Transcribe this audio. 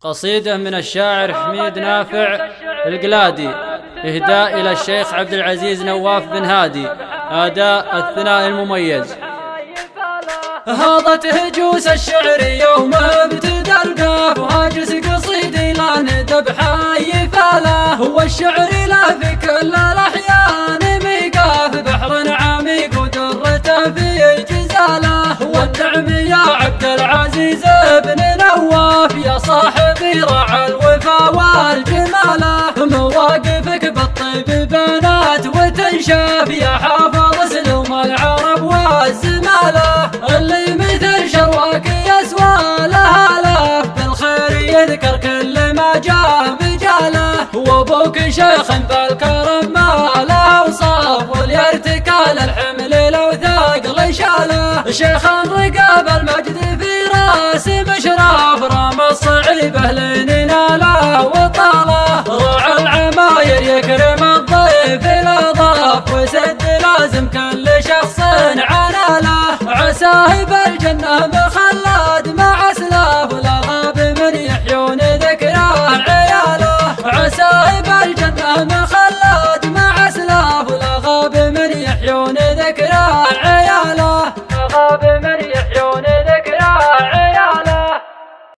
قصيدة من الشاعر حميد نافع القلادي، إهداء إلى الشيخ عبد العزيز نواف بن هادي، أداء الثناء المميز. هاضت هجوس الشعر يوم ابتدى القاف، وهاجس قصيدي لا ندب حي فاله، والشعر لا في كل الأحيان ميقاف، بحر عميق ودرته في جزاله، والنعم يا عبد العزيز بن نواف يا صاحبي رعى الوفا والجماله، مواقفك بالطيب بنات وتنشاف، يا حافظ سلوم العرب والزماله، اللي مثل شرواك يسوى لها لاف، بالخير يذكر كل ما جاء بجاله، وابوك شيخ بالكرم ما له اوصاف، والارتكال الحمل لو ثقل شاله، شيخ رقاب المجد في راس مشراف، رام الصعيبه لنناله وطاله، راعى العماير يكرم الضيف الاضاف، وسد لازم كل شخص عناله، عساه بالجنه